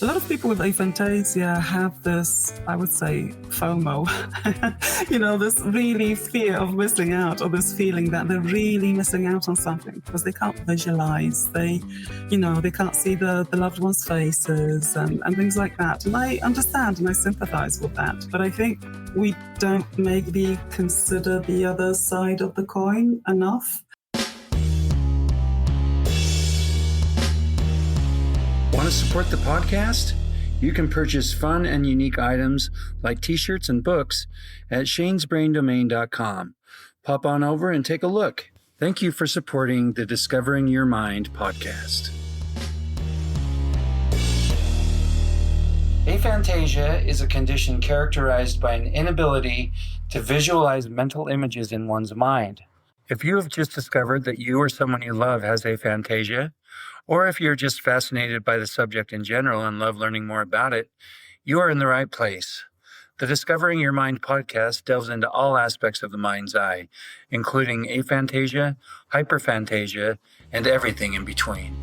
A lot of people with aphantasia have this, I would say, FOMO, this really fear of missing out, or this feeling that they're really missing out on something because they can't visualize, they can't see the loved ones' faces and things like that. And I understand and I sympathize with that. But I think we don't maybe consider the other side of the coin enough. Want to support the podcast? You can purchase fun and unique items like t-shirts and books at shanesbraindomain.com. Pop on over and take a look. Thank you for supporting the Discovering Your Mind podcast. Aphantasia is a condition characterized by an inability to visualize mental images in one's mind. If you have just discovered that you or someone you love has aphantasia, or if you're just fascinated by the subject in general and love learning more about it, you are in the right place. The Discovering Your Mind podcast delves into all aspects of the mind's eye, including aphantasia, hyperphantasia, and everything in between.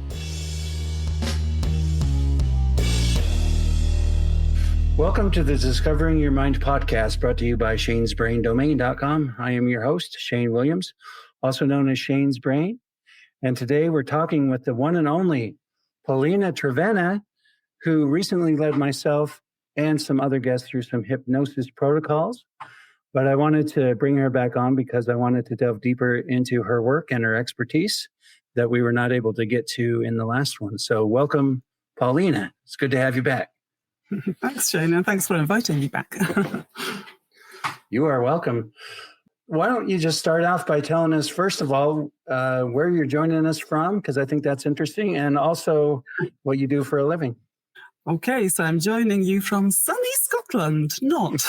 Welcome to the Discovering Your Mind podcast, brought to you by shanesbraindomain.com. I am your host, Shane Williams, also known as Shane's Brain. And today we're talking with the one and only Paulina Trevena, who recently led myself and some other guests through some hypnosis protocols. But I wanted to bring her back on because I wanted to delve deeper into her work and her expertise that we were not able to get to in the last one. So welcome, Paulina. It's good to have you back. Thanks, Shane, and thanks for inviting me back. You are welcome. Why don't you just start off by telling us, first of all, where you're joining us from, because I think that's interesting, and also what you do for a living. Okay, so I'm joining you from sunny Scotland, not.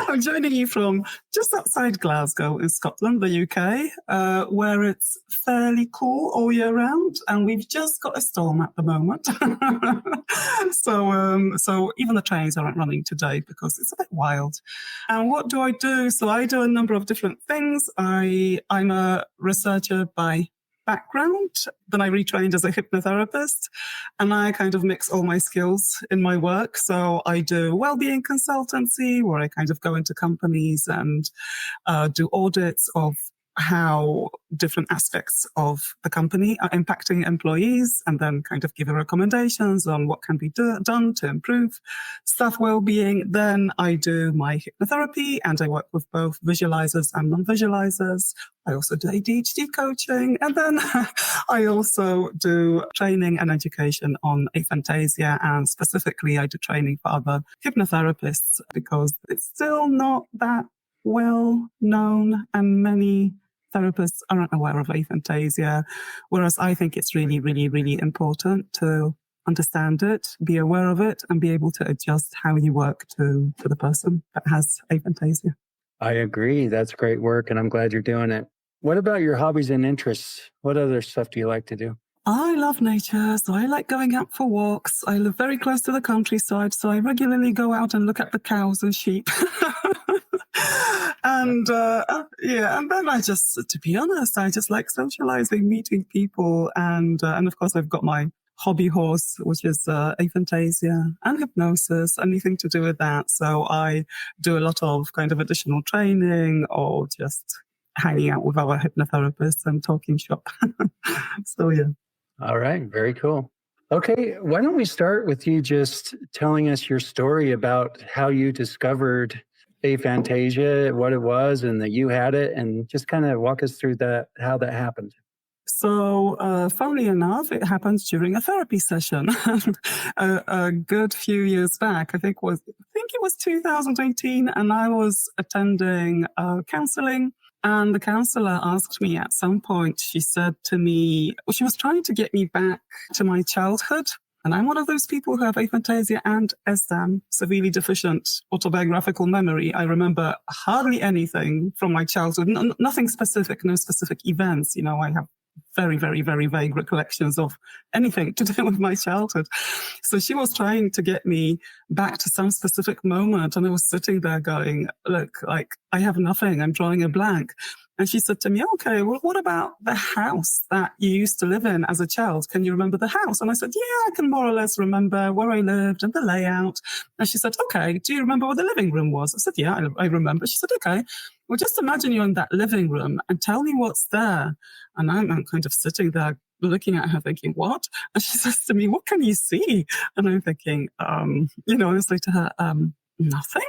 I'm joining you from just outside Glasgow in Scotland, the UK, where it's fairly cool all year round, and we've just got a storm at the moment. So even the trains aren't running today because it's a bit wild. And what do I do? So I do a number of different things. I'm a researcher by background, then I retrained as a hypnotherapist, and I kind of mix all my skills in my work. So I do wellbeing consultancy, where I kind of go into companies and do audits of how different aspects of the company are impacting employees, and then kind of give recommendations on what can be done to improve staff well-being. Then I do my hypnotherapy, and I work with both visualizers and non-visualizers. I also do ADHD coaching, and then I also do training and education on aphantasia, and specifically I do training for other hypnotherapists because it's still not that well known, and many therapists aren't aware of aphantasia, whereas I think it's really, really, really important to understand it, be aware of it, and be able to adjust how you work to the person that has aphantasia. I agree. That's great work, and I'm glad you're doing it. What about your hobbies and interests? What other stuff do you like to do? I love nature, so I like going out for walks. I live very close to the countryside, so I regularly go out and look at the cows and sheep. And then I just, to be honest, I just like socializing, meeting people, and of course I've got my hobby horse, which is aphantasia and hypnosis, anything to do with that. So I do a lot of kind of additional training or just hanging out with our hypnotherapists and talking shop. So yeah. All right. Very cool. Okay. Why don't we start with you just telling us your story about how you discovered aphantasia, what it was, and that you had it, and just kind of walk us through how that happened. So, funnily enough, it happened during a therapy session a good few years back. I think it was 2018, and I was attending counseling. And the counselor asked me at some point, she said to me, she was trying to get me back to my childhood. And I'm one of those people who have aphantasia and SDAM, severely deficient autobiographical memory. I remember hardly anything from my childhood, nothing specific, no specific events. I have very, very, very vague recollections of anything to do with my childhood. So she was trying to get me back to some specific moment. And I was sitting there going, look, like, I have nothing. I'm drawing a blank. And she said to me, okay, well, what about the house that you used to live in as a child? Can you remember the house? And I said, yeah, I can more or less remember where I lived and the layout. And she said, okay, do you remember where the living room was? I said, yeah, I remember. She said, okay, well, just imagine you're in that living room and tell me what's there. And I'm kind of sitting there looking at her thinking, what? And she says to me, what can you see? And I'm thinking, honestly to her, nothing.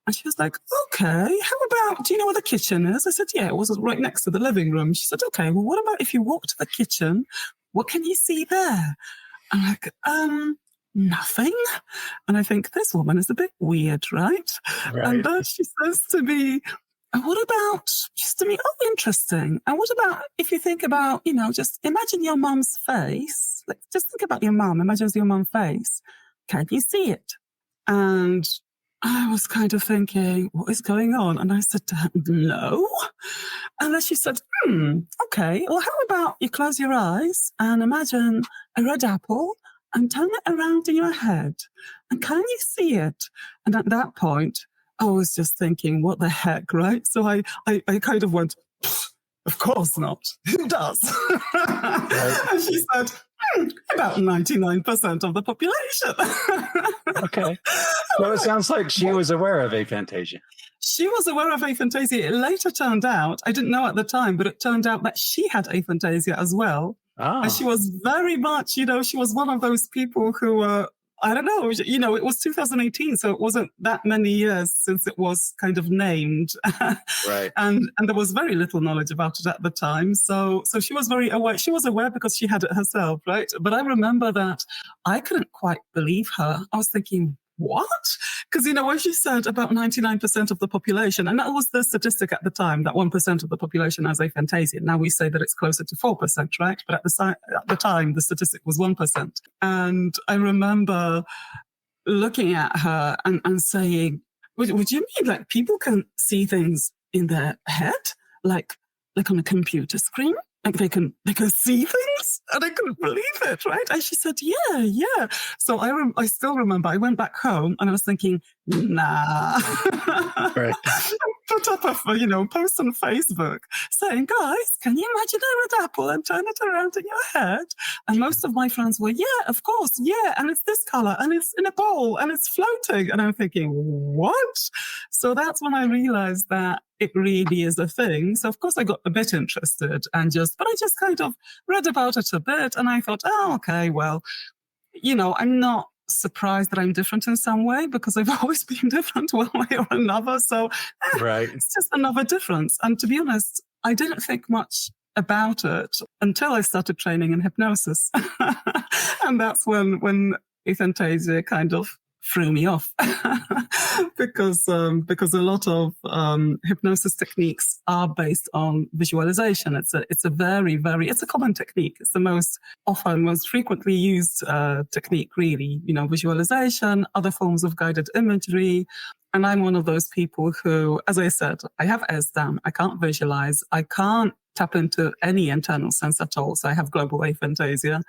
And she was like, okay, how about, do you know where the kitchen is? I said, yeah, it was right next to the living room. She said, okay, well, what about if you walk to the kitchen? What can you see there? I'm like, nothing. And I think this woman is a bit weird, right? And then she says to me, and what about, just to me, oh, interesting. And what about if you think about, just imagine your mum's face. Like, just think about your mum. Imagine your mum's face. Can you see it? And I was kind of thinking, what is going on? And I said to her, no. And then she said, okay, well, how about you close your eyes and imagine a red apple and turn it around in your head. And can you see it? And at that point, I was just thinking, what the heck, right? So I kind of went, of course not. Who does? Right. And she said, about 99% of the population. Okay. So it sounds like she was aware of aphantasia. She was aware of aphantasia. It later turned out, I didn't know at the time, but it turned out that she had aphantasia as well. Oh. And she was very much, she was one of those people who I don't know, it was 2018, so it wasn't that many years since it was kind of named. Right. And there was very little knowledge about it at the time. So she was very aware. She was aware because she had it herself, right? But I remember that I couldn't quite believe her. I was thinking, what? Because, when she said about 99% of the population, and that was the statistic at the time, that 1% of the population has aphantasia. Now we say that it's closer to 4%, right? But at the time, the statistic was 1%. And I remember looking at her and saying, would you mean like people can see things in their head? Like on a computer screen? Like they can see things, and I couldn't believe it, right? And she said, yeah. So I still remember I went back home and I was thinking, nah. Right. Put up a post on Facebook saying, guys, can you imagine a red apple and turn it around in your head? And most of my friends were, yeah, of course, yeah, and it's this color and it's in a bowl and it's floating. And I'm thinking, what? So that's when I realized that it really is a thing. So of course I got a bit interested but I just kind of read about it a bit and I thought, oh, okay, well, I'm not surprised that I'm different in some way because I've always been different one way or another. So right. It's just another difference. And to be honest, I didn't think much about it until I started training in hypnosis. And that's when aphantasia kind of threw me off because a lot of hypnosis techniques are based on visualization. It's a very, it's a common technique. It's the most frequently used technique, really. Visualization, other forms of guided imagery. And I'm one of those people who, as I said, I have SDAM. I can't visualize. I can't tap into any internal sense at all. So I have global aphantasia.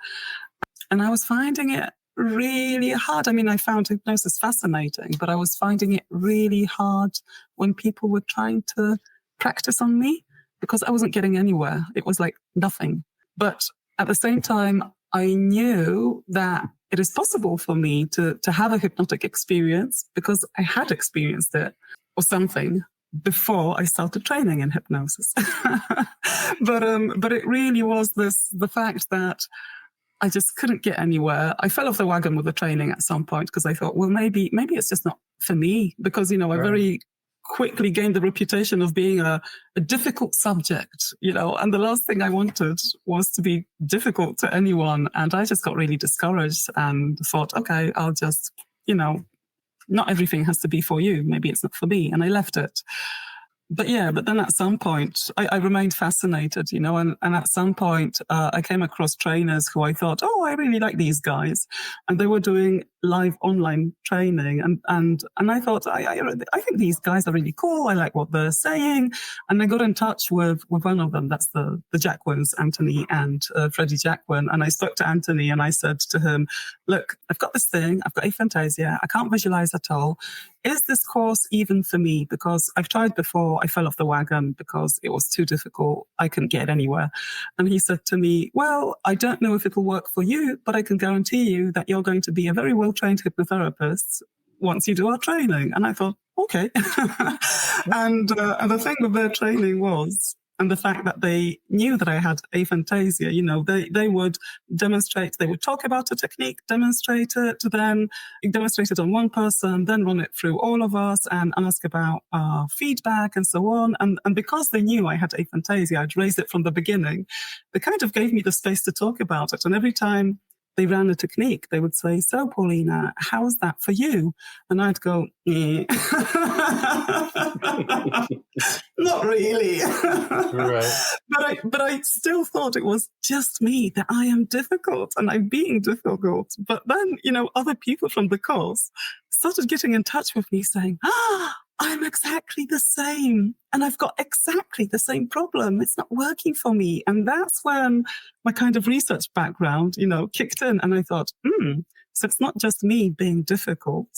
And I was finding it really hard. I mean, I found hypnosis fascinating, but I was finding it really hard when people were trying to practice on me because I wasn't getting anywhere. It was like nothing. But at the same time, I knew that it is possible for me to have a hypnotic experience because I had experienced it or something before I started training in hypnosis. But it really was the fact that I just couldn't get anywhere. I fell off the wagon with the training at some point because I thought, well, maybe it's just not for me because, I very quickly gained the reputation of being a difficult subject, and the last thing I wanted was to be difficult to anyone. And I just got really discouraged and thought, okay, I'll just, not everything has to be for you. Maybe it's not for me. And I left it. But then at some point, I remained fascinated, and at some point, I came across trainers who I thought, oh, I really like these guys. And they were doing live online training. And I thought, I think these guys are really cool. I like what they're saying. And I got in touch with one of them. That's the Jacquins, Anthony and Freddie Jacquin. And I spoke to Anthony and I said to him, look, I've got this thing. I've got aphantasia. I can't visualize at all. is this course even for me? Because I've tried before, I fell off the wagon because it was too difficult. I couldn't get anywhere. And he said to me, well, I don't know if it'll work for you, but I can guarantee you that you're going to be a very well-trained hypnotherapist once you do our training. And I thought, okay. And the thing with their training was, and the fact that they knew that I had aphantasia, they would demonstrate, they would talk about a technique, demonstrate it to them, demonstrate it on one person, then run it through all of us and ask about feedback and so on. And because they knew I had aphantasia, I'd raised it from the beginning. They kind of gave me the space to talk about it. And every time they ran a technique, they would say, so Paulina, how's that for you? And I'd go, not really. Right. But I still thought it was just me, that I am difficult and I'm being difficult. But then, other people from the course started getting in touch with me saying, I'm exactly the same. And I've got exactly the same problem. It's not working for me. And that's when my kind of research background, kicked in. And I thought, so it's not just me being difficult.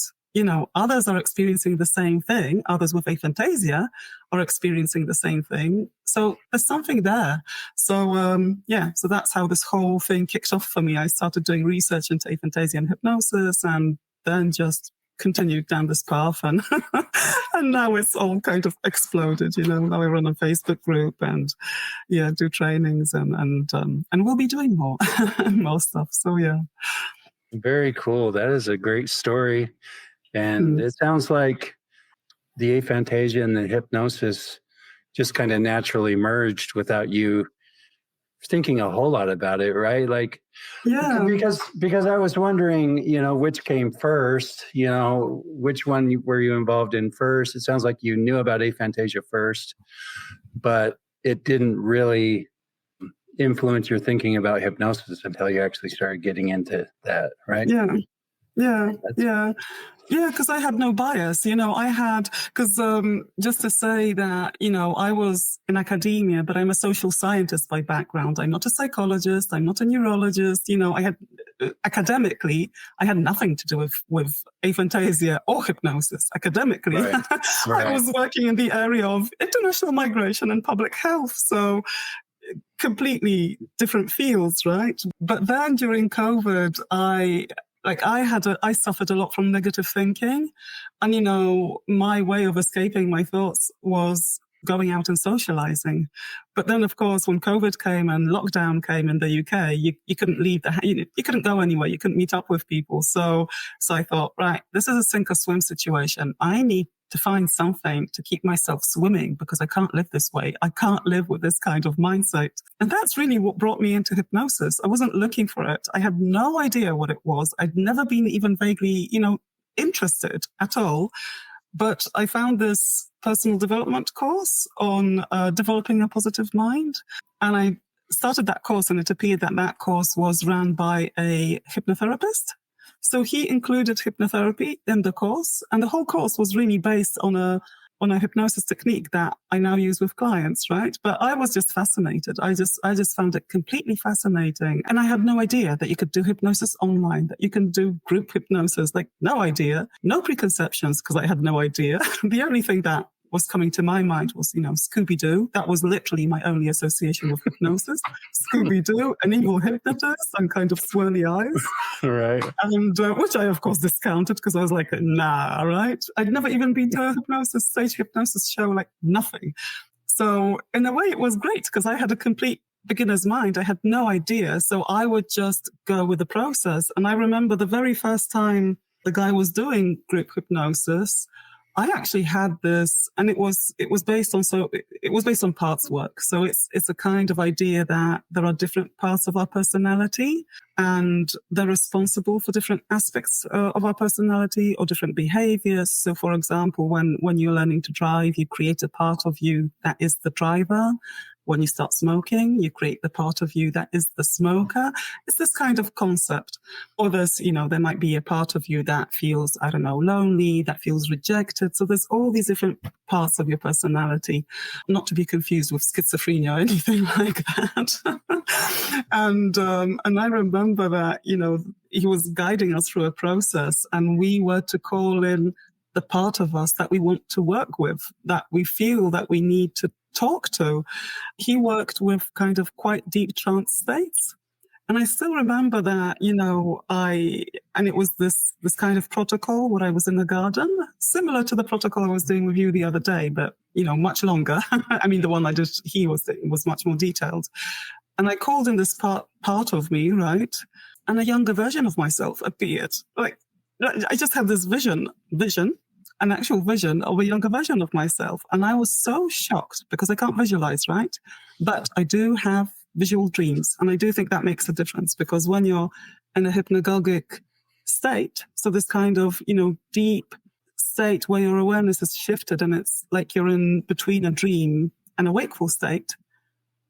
Others are experiencing the same thing. Others with aphantasia are experiencing the same thing. So there's something there. So, so that's how this whole thing kicked off for me. I started doing research into aphantasia and hypnosis, and then just continued down this path, and and now it's all kind of exploded. Now I run a Facebook group and do trainings, and we'll be doing more stuff. So Very cool. That is a great story. And it sounds like the aphantasia and the hypnosis just kind of naturally merged without you thinking a whole lot about it, right? Because I was wondering, which came first, which one were you involved in first? It sounds like you knew about aphantasia first, but it didn't really influence your thinking about hypnosis until you actually started getting into that, right? Yeah, because I had no bias, just to say that, I was in academia, but I'm a social scientist by background. I'm not a psychologist. I'm not a neurologist. Academically, I had nothing to do with aphantasia or hypnosis. Academically, right. I was working in the area of international migration and public health. So completely different fields, right? But then during COVID, I suffered a lot from negative thinking. And, my way of escaping my thoughts was going out and socializing. But then, of course, when COVID came and lockdown came in the UK, you couldn't leave you couldn't go anywhere. You couldn't meet up with people. So I thought, right, this is a sink or swim situation. I need to find something to keep myself swimming because I can't live this way. I can't live with this kind of mindset. And that's really what brought me into hypnosis. I wasn't looking for it. I had no idea what it was. I'd never been even vaguely, interested at all. But I found this personal development course on developing a positive mind. And I started that course, and it appeared that course was run by a hypnotherapist. So he included hypnotherapy in the course, and the whole course was really based on a hypnosis technique that I now use with clients, right? But I was just fascinated. I just found it completely fascinating. And I had no idea that you could do hypnosis online, that you can do group hypnosis, no idea, no preconceptions, because I had no idea. The only thing that was coming to my mind was, Scooby-Doo. That was literally my only association with hypnosis. Scooby-Doo, an evil hypnotist, and kind of swirly eyes. Right. And which I, of course, discounted because I was like, nah, right? I'd never even been to a stage hypnosis show, nothing. So in a way, it was great because I had a complete beginner's mind. I had no idea. So I would just go with the process. And I remember the very first time the guy was doing group hypnosis, I actually had this, and it was based on parts work. So it's a kind of idea that there are different parts of our personality, and they're responsible for different aspects of our personality or different behaviors. So, for example, when you're learning to drive, you create a part of you that is the driver. When you start smoking, you create the part of you that is the smoker. It's this kind of concept. Or there might be a part of you that feels, lonely, that feels rejected. So there's all these different parts of your personality, not to be confused with schizophrenia or anything like that. And I remember that, he was guiding us through a process, and we were to call in the part of us that we want to work with, that we feel that we need to talk to. He worked with kind of quite deep trance states. And I still remember that, and it was this kind of protocol where I was in the garden, similar to the protocol I was doing with you the other day, but, much longer. I mean, the one he was doing was much more detailed. And I called in this part of me, right? And a younger version of myself appeared. Like, I just had this vision, an actual vision of a younger version of myself. And I was so shocked because I can't visualize, right? But I do have visual dreams. And I do think that makes a difference because when you're in a hypnagogic state, so this kind of, deep state where your awareness is shifted and it's like you're in between a dream and a wakeful state,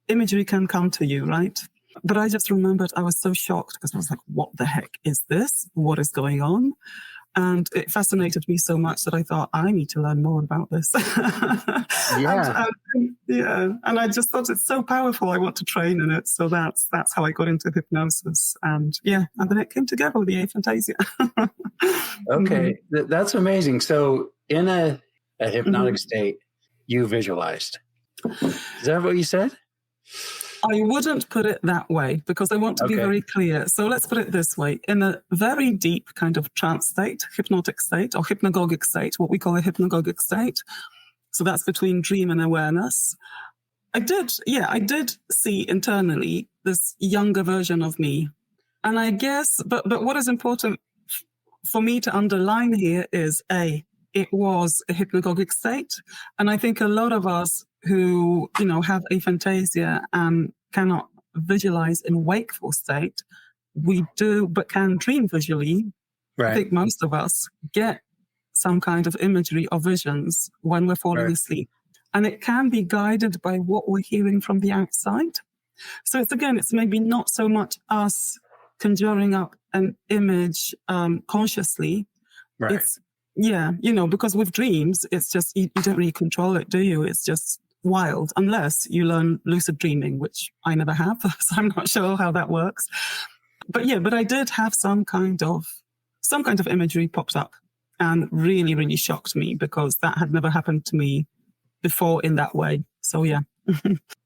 imagery can come to you, right? But I just remembered I was so shocked because I was like, what the heck is this? What is going on? And it fascinated me so much that I thought, I need to learn more about this. Yeah. And I just thought it's so powerful. I want to train in it. So that's how I got into hypnosis. And then it came together with the aphantasia. Okay. That's amazing. So in a hypnotic state, you visualized. Is that what you said? I wouldn't put it that way because I want to be very clear. So let's put it this way. In a very deep kind of trance state, hypnotic state or hypnagogic state, what we call a hypnagogic state. So that's between dream and awareness. I did see internally this younger version of me. And I guess, but what is important for me to underline here is it was a hypnagogic state. And I think a lot of us who, have aphantasia and cannot visualize in wakeful state, we do, but can dream visually. Right. I think most of us get some kind of imagery or visions when we're falling asleep. And it can be guided by what we're hearing from the outside. So it's maybe not so much us conjuring up an image consciously. Right. It's, because with dreams, it's just, you don't really control it, do you? It's just wild, unless you learn lucid dreaming, which I never have, so I'm not sure how that works. But I did have some kind of imagery popped up and really, really shocked me because that had never happened to me before in that way. So, yeah.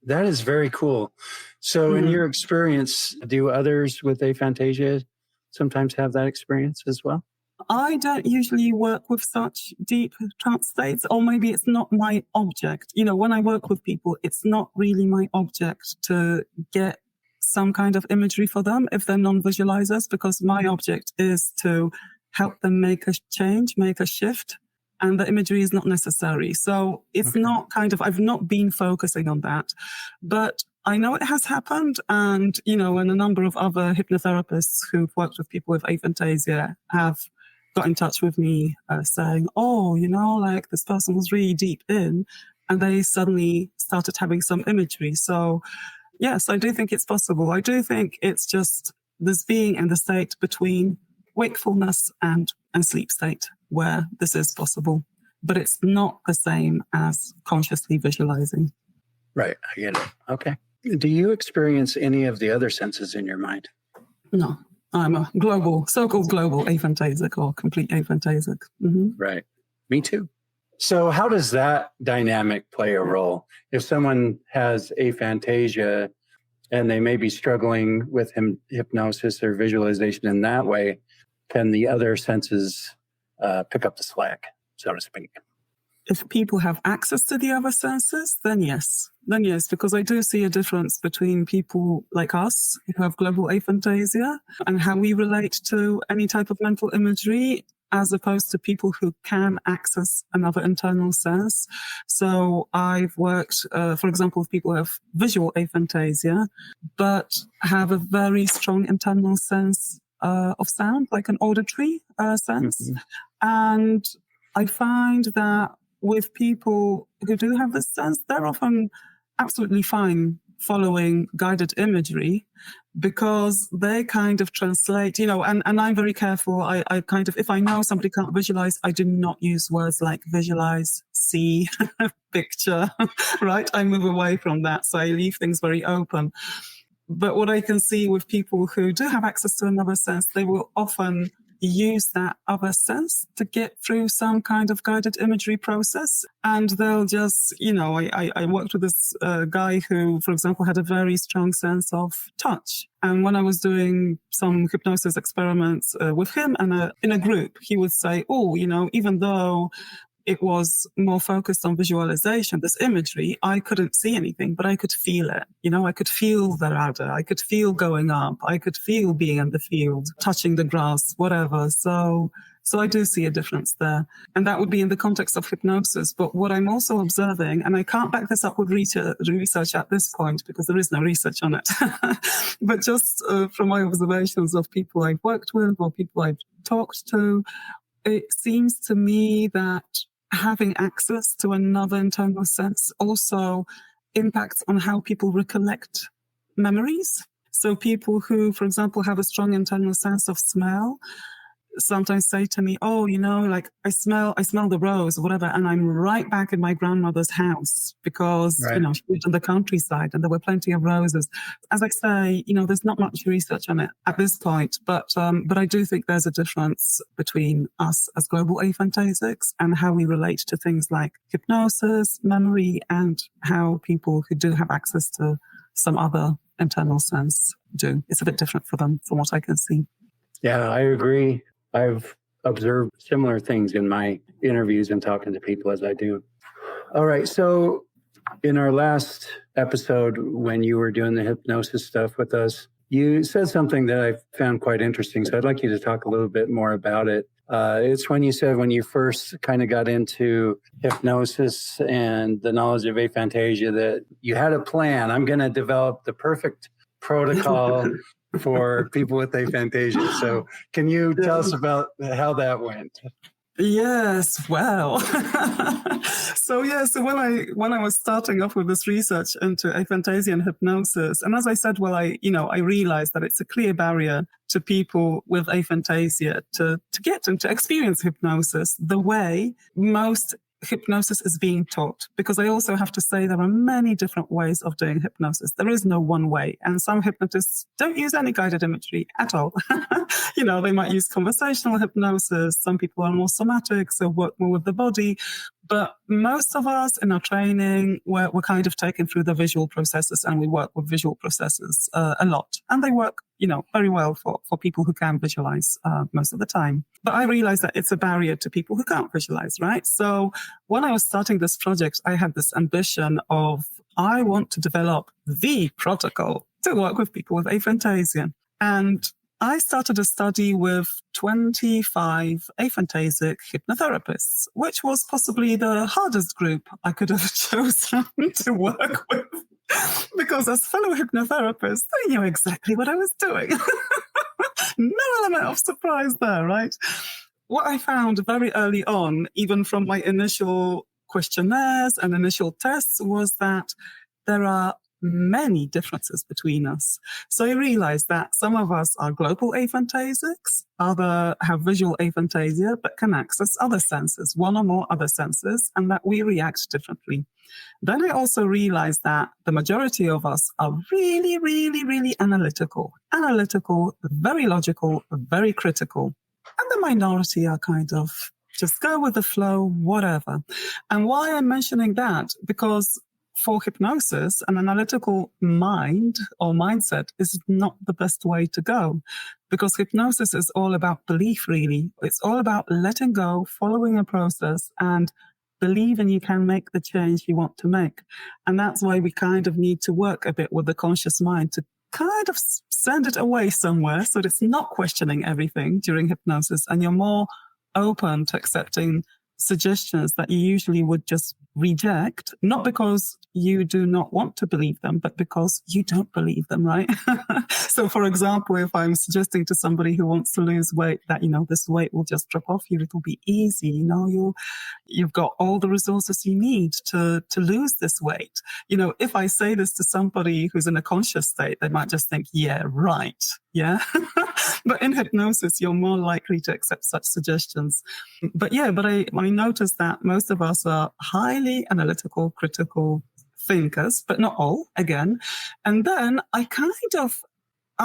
That is very cool. So in your experience, do others with aphantasia sometimes have that experience as well? I don't usually work with such deep trance states, or maybe it's not my object. When I work with people, it's not really my object to get some kind of imagery for them if they're non-visualizers, because my object is to help them make a change, make a shift, and the imagery is not necessary. So it's not I've not been focusing on that, but I know it has happened. And, and a number of other hypnotherapists who've worked with people with aphantasia have got in touch with me saying, this person was really deep in and they suddenly started having some imagery. So yes, I do think it's possible. I do think it's just this being in the state between wakefulness and sleep state where this is possible, but it's not the same as consciously visualizing. Right. I get it. Okay. Do you experience any of the other senses in your mind? No. I'm a so-called global aphantasic or complete aphantasic. Right. Me too. So how does that dynamic play a role? If someone has aphantasia and they may be struggling with hypnosis or visualization in that way, can the other senses pick up the slack, so to speak? If people have access to the other senses, then yes, because I do see a difference between people like us who have global aphantasia and how we relate to any type of mental imagery as opposed to people who can access another internal sense. So I've worked, for example, with people who have visual aphantasia, but have a very strong internal sense of sound, like an auditory sense. And I find that with people who do have this sense, they're often absolutely fine following guided imagery because they kind of translate, and I'm very careful. I kind of, if I know somebody can't visualize, I do not use words like visualize, see, picture, right? I move away from that. So I leave things very open. But what I can see with people who do have access to another sense, they will often use that other sense to get through some kind of guided imagery process. And they'll just, I worked with this guy who, for example, had a very strong sense of touch. And when I was doing some hypnosis experiments with him and in a group, he would say, even though it was more focused on visualization, this imagery, I couldn't see anything, but I could feel it. I could feel the ladder. I could feel going up. I could feel being in the field, touching the grass, whatever. So I do see a difference there. And that would be in the context of hypnosis. But what I'm also observing, and I can't back this up with research at this point because there is no research on it, but just from my observations of people I've worked with or people I've talked to, it seems to me that having access to another internal sense also impacts on how people recollect memories. So people who, for example, have a strong internal sense of smell sometimes say to me, I smell the rose or whatever, and I'm right back in my grandmother's house because, right. She lived in the countryside and there were plenty of roses. As I say, there's not much research on it at this point, but I do think there's a difference between us as global aphantasics and how we relate to things like hypnosis, memory, and how people who do have access to some other internal sense do. It's a bit different for them from what I can see. Yeah, I agree. I've observed similar things in my interviews and talking to people as I do. All right. So in our last episode, when you were doing the hypnosis stuff with us, you said something that I found quite interesting. So I'd like you to talk a little bit more about it. It's when you said when you first kind of got into hypnosis and the knowledge of aphantasia that you had a plan. I'm going to develop the perfect protocol for people with aphantasia. So can you tell us about how that went? Yes, well. So when I was starting off with this research into aphantasia and hypnosis, and as I said, I realized that it's a clear barrier to people with aphantasia to get and to experience hypnosis the way most hypnosis is being taught, because I also have to say there are many different ways of doing hypnosis. There is no one way. And some hypnotists don't use any guided imagery at all. They might use conversational hypnosis. Some people are more somatic, so work more with the body. But most of us in our training, we're kind of taken through the visual processes, and we work with visual processes a lot. And they work, very well for people who can visualize most of the time. But I realized that it's a barrier to people who can't visualize, right? So when I was starting this project, I had this ambition of, I want to develop the protocol to work with people with aphantasia. And I started a study with 25 aphantasic hypnotherapists, which was possibly the hardest group I could have chosen to work with. Because as fellow hypnotherapists, they knew exactly what I was doing. No element of surprise there, right? What I found very early on, even from my initial questionnaires and initial tests, was that there are many differences between us. So I realized that some of us are global aphantasics, other have visual aphantasia, but can access other senses, one or more other senses, and that we react differently. Then I also realized that the majority of us are really, really, really analytical, very logical, very critical. And the minority are kind of just go with the flow, whatever. And why I'm mentioning that? Because for hypnosis, an analytical mind or mindset is not the best way to go, because hypnosis is all about belief, really. It's all about letting go, following a process, and believing you can make the change you want to make. And that's why we kind of need to work a bit with the conscious mind to kind of send it away somewhere so that it's not questioning everything during hypnosis, and you're more open to accepting suggestions that you usually would just reject, not because you do not want to believe them, but because you don't believe them, right? So, for example, if I'm suggesting to somebody who wants to lose weight that, this weight will just drop off you, it'll be easy, you've got all the resources you need to lose this weight. If I say this to somebody who's in a conscious state, they might just think, yeah, right. Yeah. But in hypnosis, you're more likely to accept such suggestions. But I noticed that most of us are highly analytical, critical thinkers, but not all, again. And then I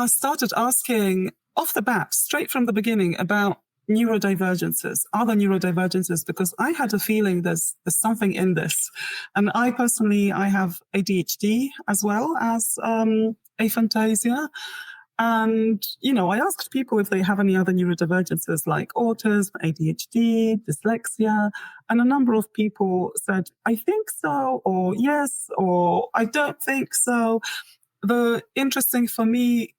started asking, off the bat, straight from the beginning, about neurodivergences, other neurodivergences, because I had a feeling there's something in this. And I have ADHD as well as aphantasia. And, I asked people if they have any other neurodivergences like autism, ADHD, dyslexia. And a number of people said, I think so, or yes, or I don't think so. The interesting for me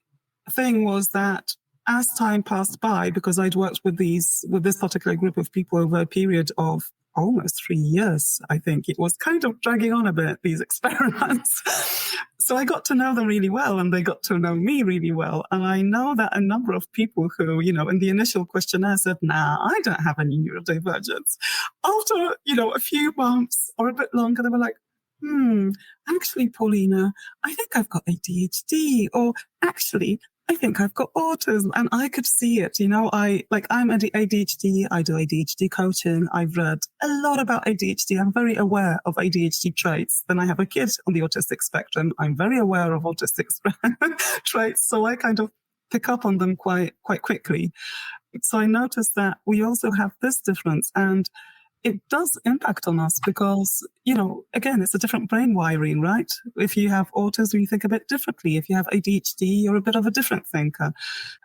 thing was that as time passed by, because I'd worked with this particular group of people over a period of almost 3 years, I think it was kind of dragging on a bit, these experiments. So I got to know them really well, and they got to know me really well. And I know that a number of people who, in the initial questionnaire said, nah, I don't have any neurodivergence. After, a few months or a bit longer, they were like, actually, Paulina, I think I've got ADHD, or actually, I think I've got autism. And I could see it, I'm ADHD. I do ADHD coaching. I've read a lot about ADHD. I'm very aware of ADHD traits. Then I have a kid on the autistic spectrum. I'm very aware of autistic traits. So I kind of pick up on them quite quickly. So I noticed that we also have this difference, and it does impact on us because, again, it's a different brain wiring, right? If you have autism, you think a bit differently. If you have ADHD, you're a bit of a different thinker.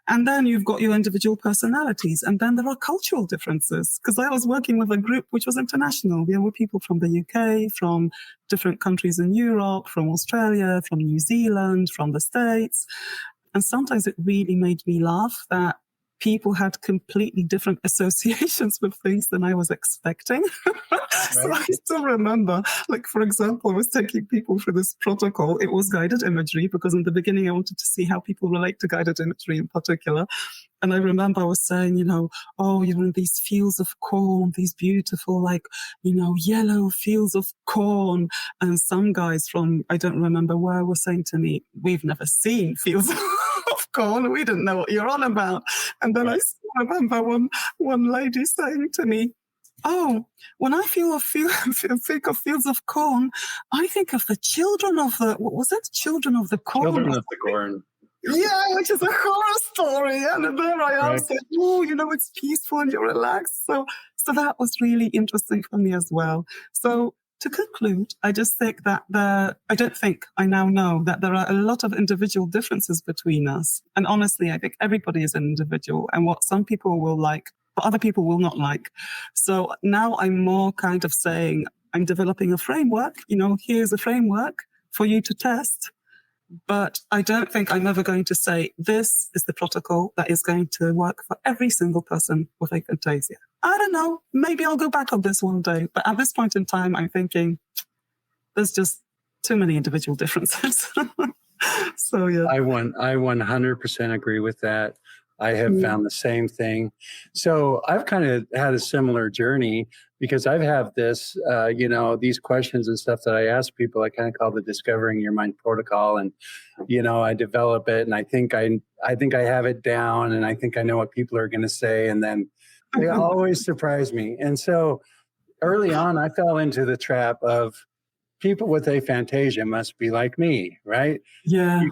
And then you've got your individual personalities. And then there are cultural differences, because I was working with a group which was international. There were people from the UK, from different countries in Europe, from Australia, from New Zealand, from the States. And sometimes it really made me laugh that people had completely different associations with things than I was expecting. So I still remember, for example, I was taking people through this protocol. It was guided imagery, because in the beginning I wanted to see how people relate to guided imagery in particular. And I remember I was saying, these fields of corn, these beautiful, yellow fields of corn. And some guys from, I don't remember where, were saying to me, we've never seen fields of corn. We didn't know what you're on about. And then I still remember one lady saying to me, when I think of fields of corn, I think of the children of the, what was it? Children of the corn. Children of the corn. Yeah, which is a horror story. And there I am saying, it's peaceful and you're relaxed. So that was really interesting for me as well. So to conclude, I just think that I now know that there are a lot of individual differences between us. And honestly, I think everybody is an individual, and what some people will like, but other people will not like. So now I'm more kind of saying, I'm developing a framework, here's a framework for you to test. But I don't think I'm ever going to say, this is the protocol that is going to work for every single person with aphantasia. I don't know. Maybe I'll go back on this one day. But at this point in time, I'm thinking there's just too many individual differences. So, yeah. I 100% agree with that. I have found the same thing. So I've kind of had a similar journey, because I've had this, these questions and stuff that I ask people, I kind of call the Discovering Your Mind protocol. And, I develop it, and I think I have it down, and I think I know what people are going to say. And then they always surprise me. And so early on, I fell into the trap of people with aphantasia must be like me, right? Yeah.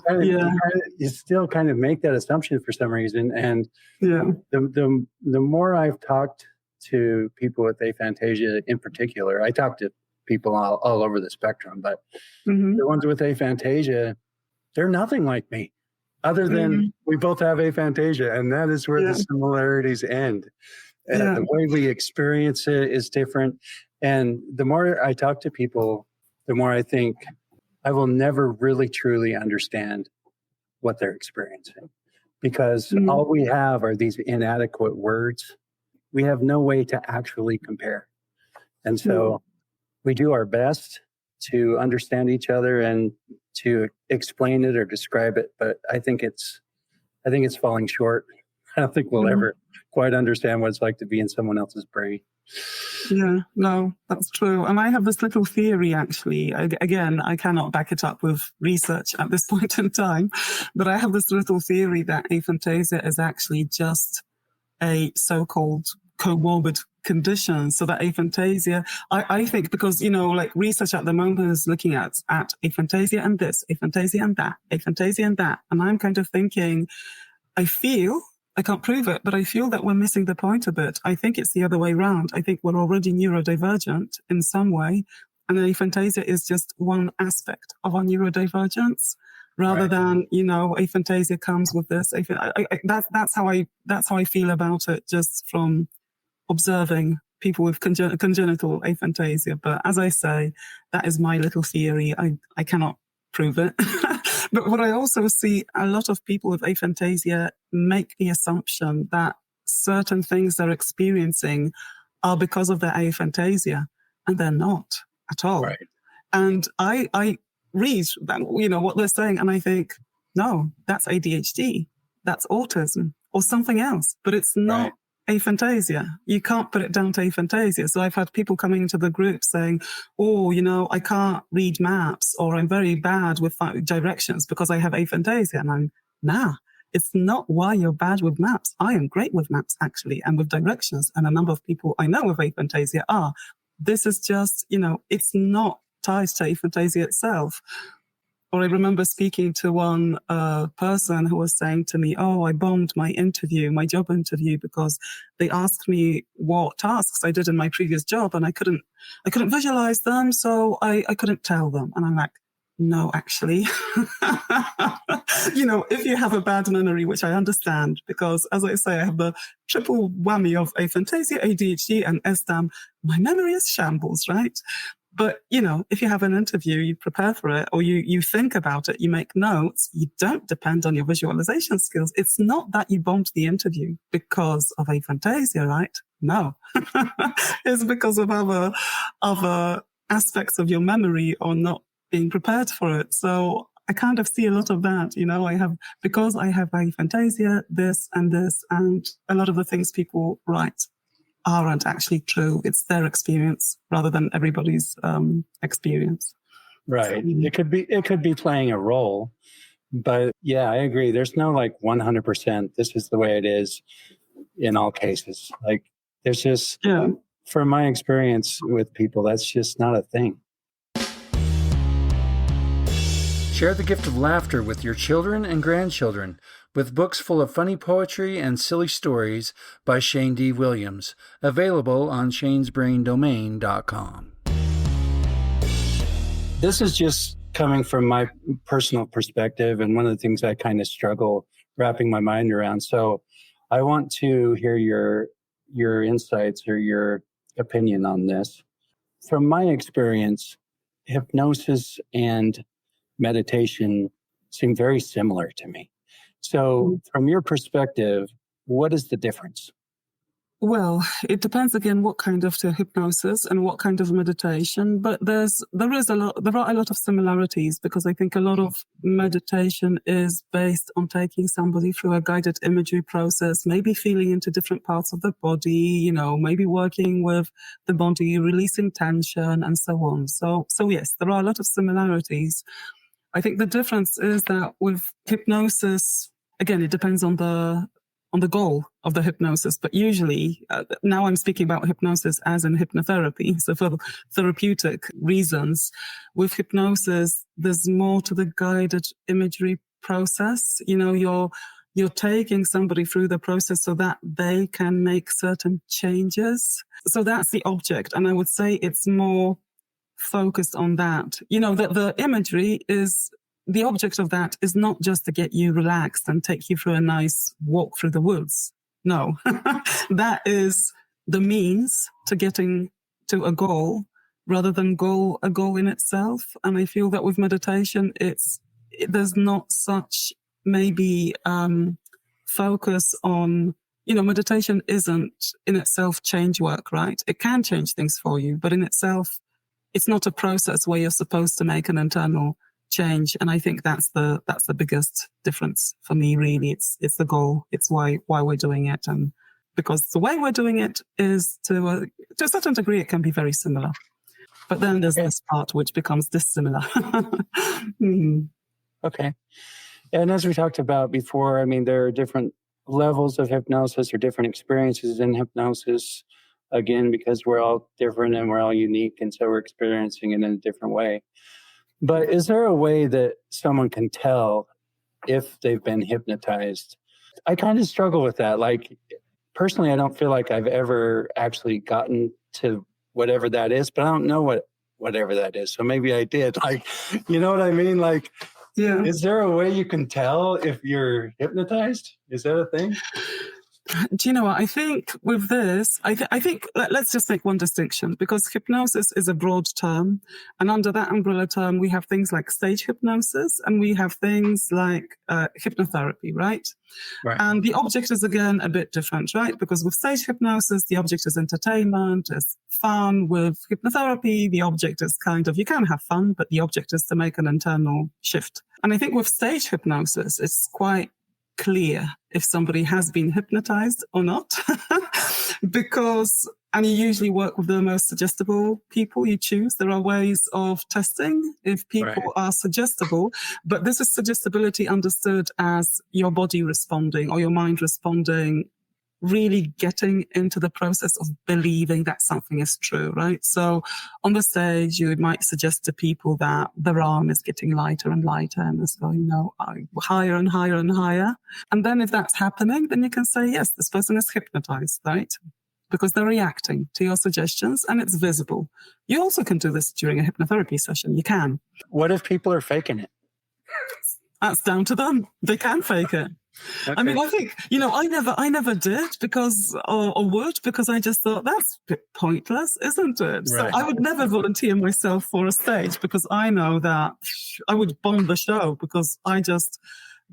You still kind of make that assumption for some reason. And the more I've talked to people with aphantasia in particular, I talk to people all over the spectrum, but the ones with aphantasia, they're nothing like me, other than we both have aphantasia, and that is where the similarities end. The way we experience it is different. And the more I talk to people, the more I think I will never really truly understand what they're experiencing, because all we have are these inadequate words. We have no way to actually compare. And so we do our best to understand each other and to explain it or describe it. But I think it's falling short. I don't think we'll ever quite understand what it's like to be in someone else's brain. Yeah, no, that's true. And I have this little theory, actually. Again, I cannot back it up with research at this point in time, but I have this little theory that aphantasia is actually just a so-called comorbid condition. So that aphantasia, I think, because, research at the moment is looking at aphantasia and this, aphantasia and that, aphantasia and that. And I'm kind of thinking, I feel I can't prove it, but I feel that we're missing the point a bit. I think it's the other way around. I think we're already neurodivergent in some way, and aphantasia is just one aspect of our neurodivergence, rather than, aphantasia comes with this. That's how I feel about it, just from observing people with congenital aphantasia. But as I say, that is my little theory. I cannot prove it. But what I also see, a lot of people with aphantasia make the assumption that certain things they're experiencing are because of their aphantasia, and they're not at all. Right. And I read that, what they're saying, and I think, no, that's ADHD, that's autism, or something else. But it's not aphantasia. You can't put it down to aphantasia. So I've had people coming into the group saying, I can't read maps, or I'm very bad with directions because I have aphantasia. And it's not why you're bad with maps. I am great with maps, actually, and with directions. And a number of people I know with aphantasia are. This is just, it's not tied to aphantasia itself. Or I remember speaking to one person who was saying to me, I bombed my job interview, because they asked me what tasks I did in my previous job, and I couldn't visualize them, so I couldn't tell them. And I'm like, no, actually, if you have a bad memory, which I understand, because as I say, I have the triple whammy of aphantasia, ADHD, and SDAM, my memory is shambles, right? But, if you have an interview, you prepare for it, or you think about it, you make notes, you don't depend on your visualization skills. It's not that you bombed the interview because of aphantasia, right? No. It's because of other aspects of your memory, or not being prepared for it. So I kind of see a lot of that, because I have aphantasia, this, and a lot of the things people write aren't actually true. It's their experience rather than everybody's experience. Right. It could be playing a role, but yeah, I agree. There's no 100%. This is the way it is in all cases. There's just, from my experience with people, that's just not a thing. Share the gift of laughter with your children and grandchildren with books full of funny poetry and silly stories by Shane D. Williams, available on shanesbraindomain.com. This is just coming from my personal perspective, and one of the things I kind of struggle wrapping my mind around. So I want to hear your insights or your opinion on this. From my experience, hypnosis and meditation seem very similar to me. So from your perspective, what is the difference? Well, it depends again what kind of hypnosis and what kind of meditation, but there are a lot of similarities, because I think a lot of meditation is based on taking somebody through a guided imagery process, maybe feeling into different parts of the body, maybe working with the body, releasing tension, and so on. So yes, there are a lot of similarities. I think the difference is that with hypnosis, again, it depends on the goal of the hypnosis. But usually, now I'm speaking about hypnosis as in hypnotherapy. So for therapeutic reasons, with hypnosis, there's more to the guided imagery process. You're taking somebody through the process so that they can make certain changes. So that's the object. And I would say it's more focused on that. The imagery is, the object of that is not just to get you relaxed and take you through a nice walk through the woods. No, that is the means to getting to a goal rather than a goal in itself. And I feel that with meditation, there's not such maybe focus on, meditation isn't in itself change work, right? It can change things for you, but in itself, it's not a process where you're supposed to make an internal change. And I think that's the biggest difference for me, really. It's the goal. It's why we're doing it. And because the way we're doing it is to a certain degree, it can be very similar. But then there's this part which becomes dissimilar. Okay. And as we talked about before, there are different levels of hypnosis or different experiences in hypnosis, again, because we're all different and we're all unique. And so we're experiencing it in a different way. But is there a way that someone can tell if they've been hypnotized? I kind of struggle with that. Like, personally, I don't feel like I've ever actually gotten to whatever that is, but I don't know whatever that is. So maybe I did. Like, you know what I mean? Like, Yeah. is there a way you can tell if you're hypnotized? Is that a thing? Do you know what? I think with this, I think let's just make one distinction, because hypnosis is a broad term. And under that umbrella term, we have things like stage hypnosis and we have things like hypnotherapy, right? Right. And the object is, again, a bit different, right? Because with stage hypnosis, the object is entertainment, is fun. With hypnotherapy, the object is kind of, you can have fun, but the object is to make an internal shift. And I think with stage hypnosis, it's quite clear if somebody has been hypnotized or not, and you usually work with the most suggestible people you choose. There are ways of testing if people are suggestible, but this is suggestibility understood as your body responding or your mind responding, really getting into the process of believing that something is true, right? So on the stage, you might suggest to people that their arm is getting lighter and lighter and it's going, higher and higher and higher. And then if that's happening, then you can say, yes, this person is hypnotized, right? Because they're reacting to your suggestions and it's visible. You also can do this during a hypnotherapy session. You can. What if people are faking it? That's down to them. They can fake it. Okay. I mean, I think, I never did or would, because I just thought that's a bit pointless, isn't it? Right. So I would never volunteer myself for a stage because I know that I would bomb the show because I just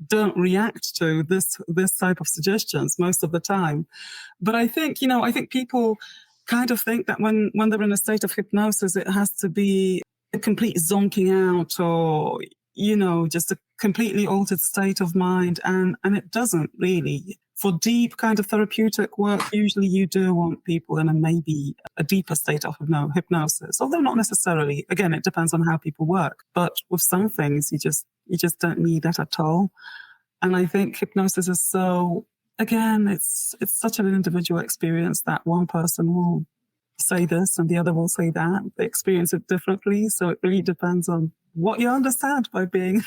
don't react to this type of suggestions most of the time. But I think, I think people kind of think that when they're in a state of hypnosis, it has to be a complete zonking out or, just a completely altered state of mind. And it doesn't really. For deep kind of therapeutic work, usually you do want people in maybe a deeper state of hypnosis, although not necessarily. Again, it depends on how people work. But with some things, you just don't need that at all. And I think hypnosis is so, again, it's such an individual experience that one person will say this and the other will say that. They experience it differently. So it really depends on what you understand by being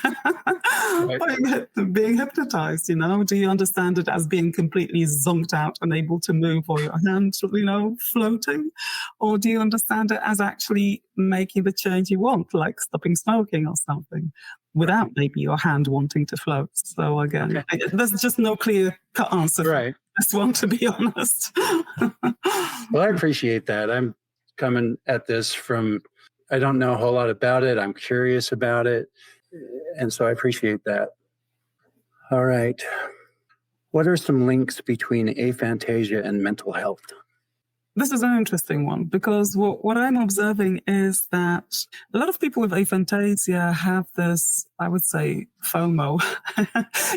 being hypnotized. Do you understand it as being completely zonked out, unable to move, or your hand, floating, or do you understand it as actually making the change you want, like stopping smoking or something, without maybe your hand wanting to float? So again, there's just no clear-cut answer for this one, to be honest. Well, I appreciate that. I'm coming at this from, I don't know a whole lot about it. I'm curious about it. And so I appreciate that. All right. What are some links between aphantasia and mental health? This is an interesting one because what I'm observing is that a lot of people with aphantasia have this, I would say, FOMO,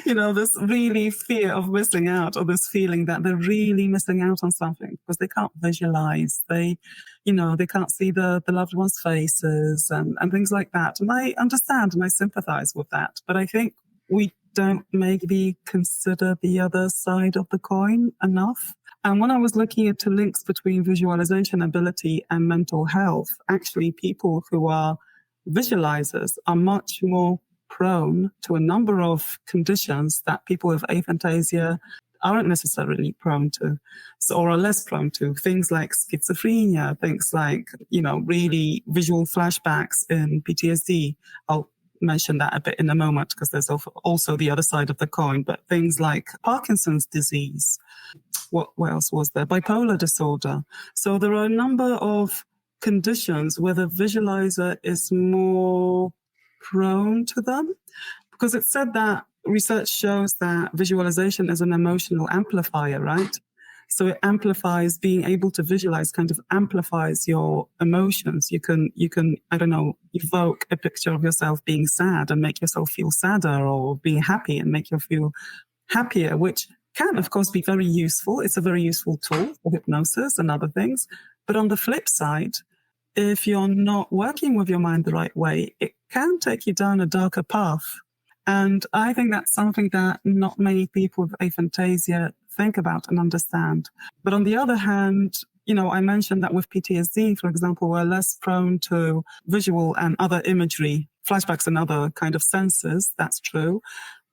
this really fear of missing out, or this feeling that they're really missing out on something because they can't visualize. They can't see the loved ones' faces and things like that. And I understand and I sympathize with that. But I think we don't maybe consider the other side of the coin enough. And when I was looking into links between visualization ability and mental health, actually people who are visualizers are much more prone to a number of conditions that people with aphantasia aren't necessarily prone to, or are less prone to. Things like schizophrenia, things like, really visual flashbacks in PTSD. I'll mention that a bit in a moment because there's also the other side of the coin, but things like Parkinson's disease. What else was there? Bipolar disorder. So there are a number of conditions where the visualizer is more prone to them, because it's said that research shows that visualization is an emotional amplifier, right? So it amplifies, being able to visualize kind of amplifies your emotions. You can, evoke a picture of yourself being sad and make yourself feel sadder, or being happy and make you feel happier, which can, of course, be very useful. It's a very useful tool for hypnosis and other things. But on the flip side, if you're not working with your mind the right way, it can take you down a darker path. And I think that's something that not many people with aphantasia think about and understand. But on the other hand, I mentioned that with PTSD, for example, we're less prone to visual and other imagery, flashbacks and other kind of senses. That's true.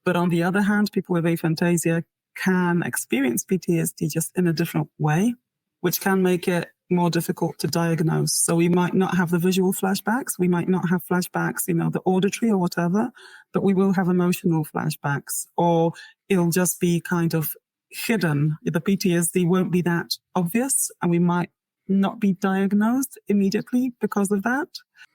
But on the other hand, people with aphantasia can experience PTSD just in a different way, which can make it more difficult to diagnose. So we might not have the visual flashbacks. We might not have flashbacks, the auditory or whatever, but we will have emotional flashbacks, or it'll just be kind of hidden. The PTSD won't be that obvious, and we might not be diagnosed immediately because of that.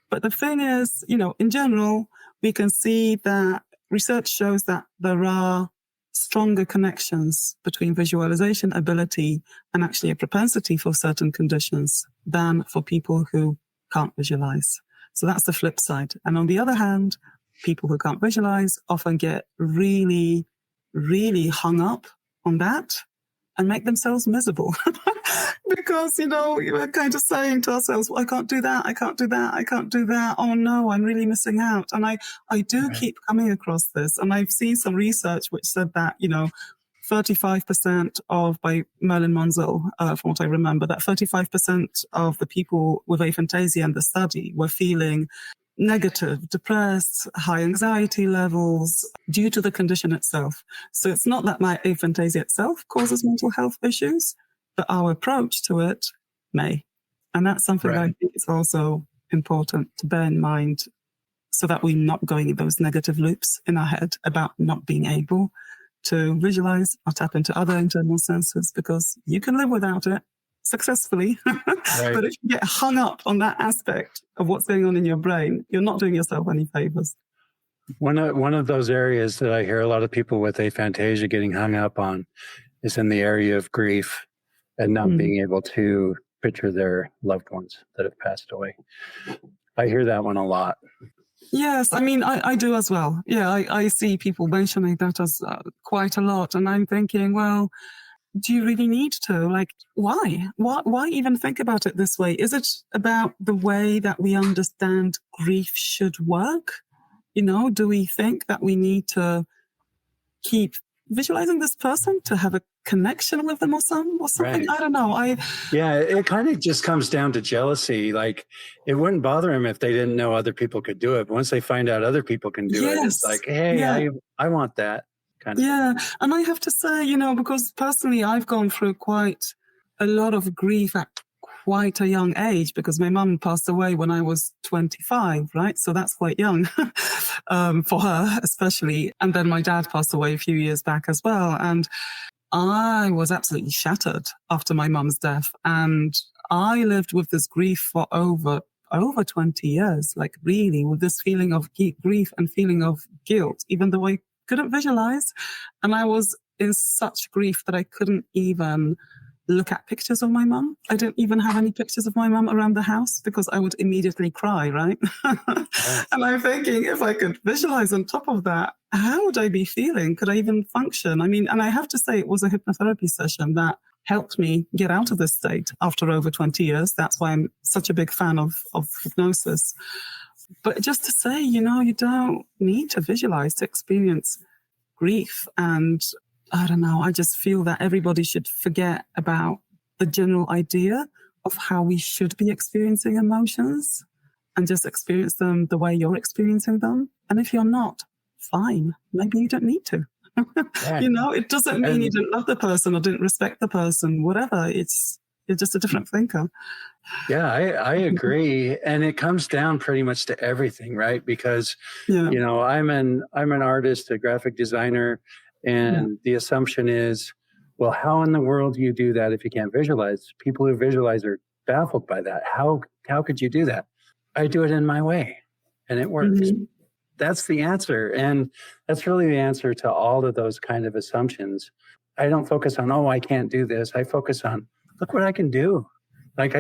But the thing is, in general, we can see that research shows that there are stronger connections between visualization ability and actually a propensity for certain conditions than for people who can't visualize. So that's the flip side. And on the other hand, people who can't visualize often get really, really hung up on that and make themselves miserable. Because, we're kind of saying to ourselves, well, I can't do that. I can't do that. I can't do that. Oh no, I'm really missing out. And I do keep coming across this. And I've seen some research which said that, 35% by Merlin Monzel, from what I remember, that 35% of the people with aphantasia in the study were feeling negative, depressed, high anxiety levels due to the condition itself. So it's not that my aphantasia itself causes mental health issues, but our approach to it may. And that's something I think is also important to bear in mind, so that we're not going in those negative loops in our head about not being able to visualize or tap into other internal senses, because you can live without it successfully. But if you get hung up on that aspect of what's going on in your brain, you're not doing yourself any favors. One of those areas that I hear a lot of people with aphantasia getting hung up on is in the area of grief and not being able to picture their loved ones that have passed away. I hear that one a lot. Yes, I do as well. Yeah, I see people mentioning that as quite a lot. And I'm thinking, well, do you really need to? Like, why? Why even think about it this way? Is it about the way that we understand grief should work? Do we think that we need to keep visualizing this person to have a connection with them or something? Right. I don't know. It kind of just comes down to jealousy. Like, it wouldn't bother them if they didn't know other people could do it. But once they find out other people can do it, it's like, hey, I want that kind of thing. And I have to say, because personally I've gone through quite a lot of grief at quite a young age, because my mum passed away when I was 25, right? So that's quite young for her especially. And then my dad passed away a few years back as well. And I was absolutely shattered after my mum's death. And I lived with this grief for over 20 years, like really with this feeling of grief and feeling of guilt, even though I couldn't visualize. And I was in such grief that I couldn't even look at pictures of my mum. I didn't even have any pictures of my mum around the house because I would immediately cry, right? And I'm thinking, if I could visualize on top of that, how would I be feeling? Could I even function? And I have to say, it was a hypnotherapy session that helped me get out of this state after over 20 years. That's why I'm such a big fan of hypnosis. But just to say, you don't need to visualize to experience grief. And I don't know, I just feel that everybody should forget about the general idea of how we should be experiencing emotions and just experience them the way you're experiencing them. And if you're not, fine. Maybe you don't need to. It doesn't mean you didn't love the person or didn't respect the person, whatever. You're just a different thinker. Yeah, I agree. And it comes down pretty much to everything, right? Because, I'm an artist, a graphic designer, and the assumption is, well, how in the world do you do that if you can't visualize? People who visualize are baffled by that. How could you do that? I do it in my way, and it works. Mm-hmm. That's the answer. And that's really the answer to all of those kind of assumptions. I don't focus on, I can't do this. I focus on, look what I can do. Like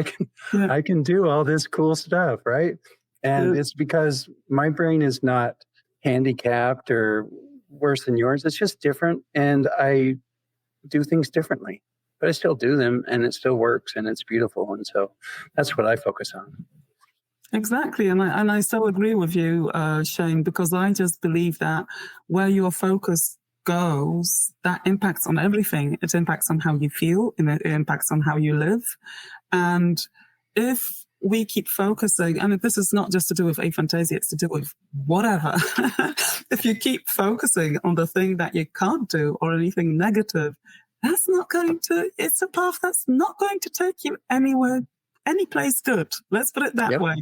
I can do all this cool stuff, right? And it's because my brain is not handicapped or worse than yours. It's just different. And I do things differently, but I still do them and it still works and it's beautiful. And so that's what I focus on. Exactly. And I so agree with you, Shane, because I just believe that where your focus goes, that impacts on everything. It impacts on how you feel and it impacts on how you live. And if we keep focusing, and this is not just to do with aphantasia, it's to do with whatever. If you keep focusing on the thing that you can't do or anything negative, it's a path that's not going to take you anywhere, any place good. Let's put it that way.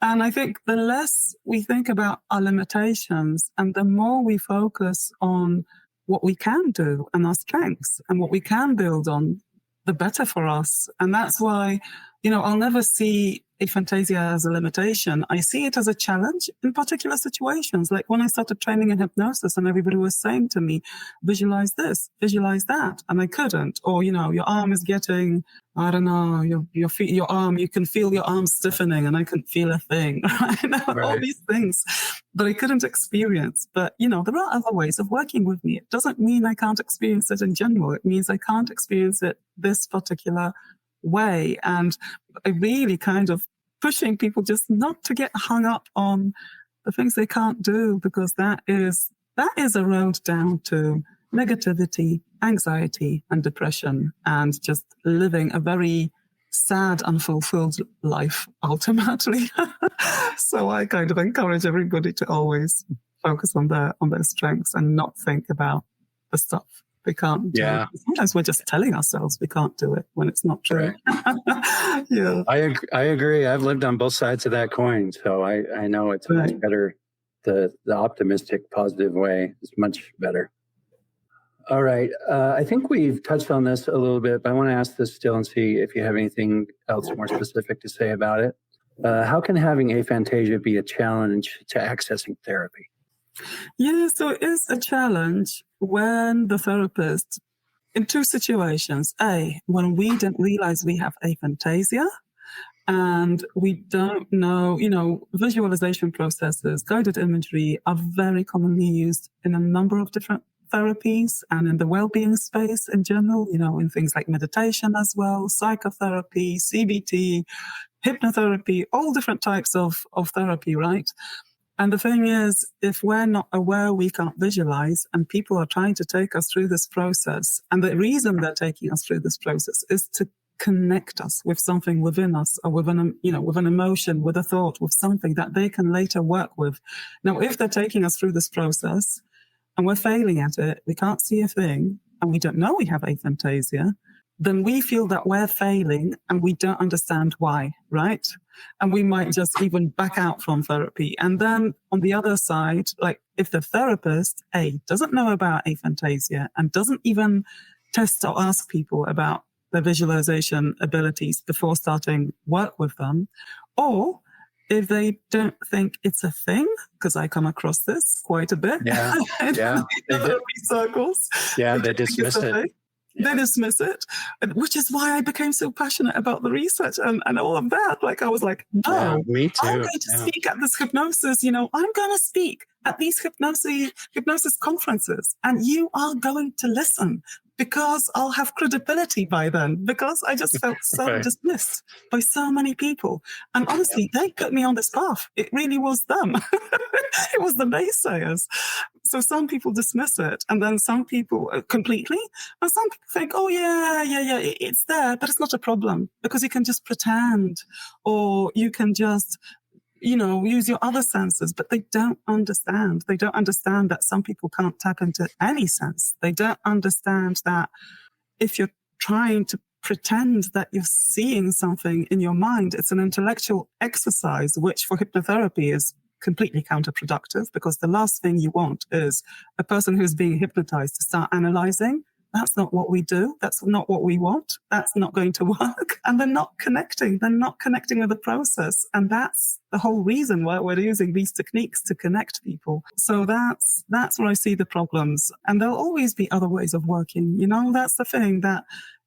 And I think the less we think about our limitations and the more we focus on what we can do and our strengths and what we can build on, the better for us. And that's why, I'll never see aphantasia as a limitation. I see it as a challenge in particular situations. Like when I started training in hypnosis and everybody was saying to me, visualize this, visualize that. And I couldn't. Or, your arm is getting, I don't know, your feet, your arm, you can feel your arm stiffening and I couldn't feel a thing. Right? All these things that I couldn't experience. But, there are other ways of working with me. It doesn't mean I can't experience it in general. It means I can't experience it this particular way. And I really kind of pushing people just not to get hung up on the things they can't do, because that is a road down to negativity, anxiety, and depression, and just living a very sad, unfulfilled life ultimately. So I kind of encourage everybody to always focus on their strengths and not think about the stuff they can't do. Yeah. Sometimes we're just telling ourselves we can't do it when it's not true. Right. Yeah. I agree. I've lived on both sides of that coin, so I know it's much better. The optimistic, positive way is much better. All right. I think we've touched on this a little bit, but I want to ask this still and see if you have anything else more specific to say about it. How can having aphantasia be a challenge to accessing therapy? Yeah, so it is a challenge when the therapist, in two situations. When we don't realize we have aphantasia and we don't know, visualization processes, guided imagery are very commonly used in a number of different therapies and in the wellbeing space in general, in things like meditation as well, psychotherapy, CBT, hypnotherapy, all different types of therapy, right? And the thing is, if we're not aware, we can't visualize, and people are trying to take us through this process. And the reason they're taking us through this process is to connect us with something within us, or with an emotion, with a thought, with something that they can later work with. Now, if they're taking us through this process and we're failing at it, we can't see a thing, and we don't know we have aphantasia, then we feel that we're failing and we don't understand why, right? And we might just even back out from therapy. And then on the other side, like if the therapist, doesn't know about aphantasia and doesn't even test or ask people about their visualization abilities before starting work with them, or if they don't think it's a thing, because I come across this quite a bit. Yeah. Therapy circles. Yeah, they dismiss it. They dismiss it, which is why I became so passionate about the research and all of that. Like, I was like, no, me too. I'm going to speak at this hypnosis, I'm going to speak at these hypnosis conferences, and you are going to listen, because I'll have credibility by then, because I just felt so dismissed by so many people. And honestly, they put me on this path. It really was them. It was the naysayers. So some people dismiss it, and then some people completely, and some people think, oh yeah, it's there, but it's not a problem, because you can just pretend, or you can just, use your other senses. But they don't understand. They don't understand that some people can't tap into any sense. They don't understand that if you're trying to pretend that you're seeing something in your mind, it's an intellectual exercise, which for hypnotherapy is completely counterproductive, because the last thing you want is a person who's being hypnotized to start analyzing. That's not what we do. That's not what we want. That's not going to work. And they're not connecting. They're not connecting with the process. And that's the whole reason why we're using these techniques, to connect people. So that's where I see the problems. And there'll always be other ways of working. That's the thing, that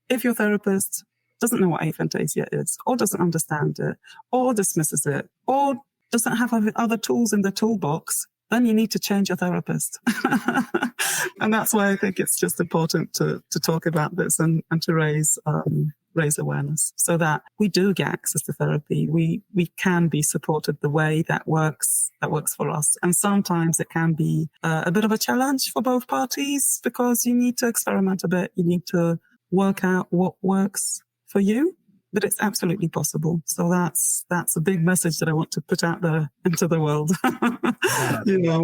if your therapist doesn't know what aphantasia is, or doesn't understand it, or dismisses it, or doesn't have other tools in the toolbox, then you need to change your therapist. And that's why I think it's just important to talk about this and to raise awareness, so that we do get access to therapy. We can be supported the way that works for us. And sometimes it can be a bit of a challenge for both parties, because you need to experiment a bit. You need to work out what works for you. but it's absolutely possible. So that's a big message that I want to put out there into the world. Yeah.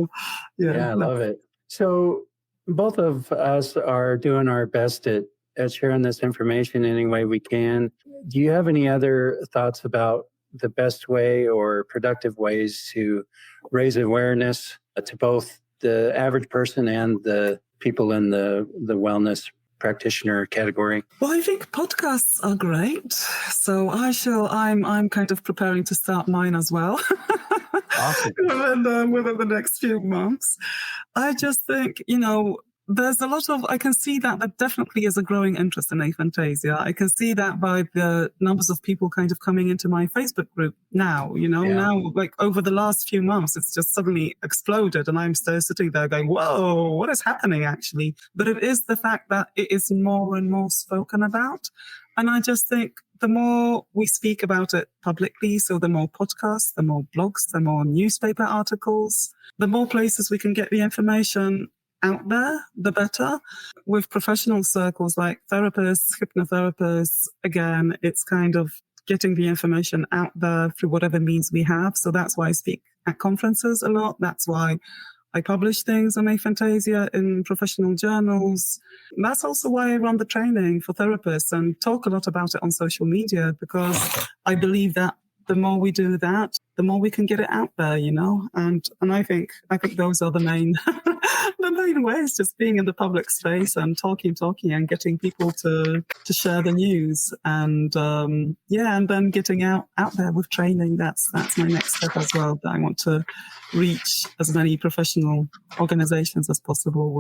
Yeah, I love it. So both of us are doing our best at sharing this information any way we can. Do you have any other thoughts about the best way or productive ways to raise awareness to both the average person and the people in the wellness practitioner category? Well, I think podcasts are great. So I'm kind of preparing to start mine as well. Awesome. Within the next few months. I just think, there's a lot of, I can see that there definitely is a growing interest in aphantasia. I can see that by the numbers of people kind of coming into my Facebook group now, now, like over the last few months, it's just suddenly exploded. And I'm still sitting there going, whoa, what is happening actually? But it is the fact that it is more and more spoken about. And I just think the more we speak about it publicly, so the more podcasts, the more blogs, the more newspaper articles, the more places we can get the information out there, the better. With professional circles like therapists, hypnotherapists, again, it's kind of getting the information out there through whatever means we have. So that's why I speak at conferences a lot. That's why I publish things on aphantasia in professional journals. That's also why I run the training for therapists and talk a lot about it on social media, because I believe that the more we do that, the more we can get it out there, and I think those are the main the main ways, just being in the public space and talking and getting people to share the news and and then getting out there with training. That's my next step as well. That I want to reach as many professional organizations as possible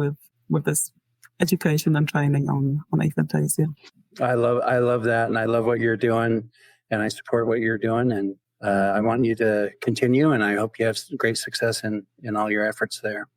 with this education and training on aphantasia. I love that, and I love what you're doing, and I support what you're doing, and I want you to continue, and I hope you have great success in all your efforts there.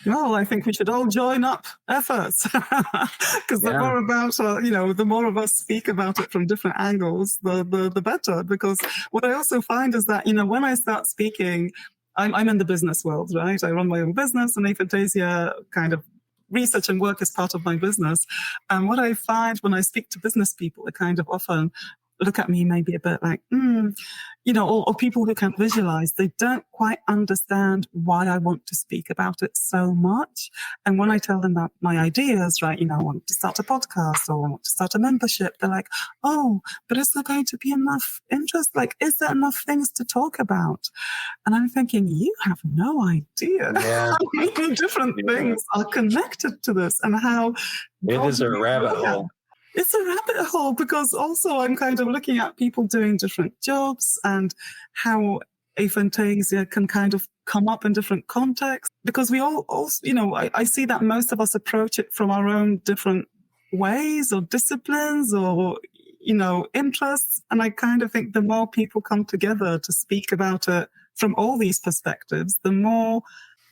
Well, I think we should all join up efforts, because the more about, the more of us speak about it from different angles, the better. Because what I also find is that, when I start speaking, I'm in the business world, right? I run my own business, and aphantasia kind of research and work is part of my business. And what I find when I speak to business people, they kind of often look at me maybe a bit like, or people who can visualize, they don't quite understand why I want to speak about it so much. And when I tell them about my ideas, right, I want to start a podcast or I want to start a membership, they're like, oh, but is there going to be enough interest? Like, is there enough things to talk about? And I'm thinking, you have no idea how many different things are connected to this and how it is a rabbit hole. It's a rabbit hole, because also I'm kind of looking at people doing different jobs and how aphantasia can kind of come up in different contexts, because we all also, I see that most of us approach it from our own different ways or disciplines or, interests. And I kind of think the more people come together to speak about it from all these perspectives, the more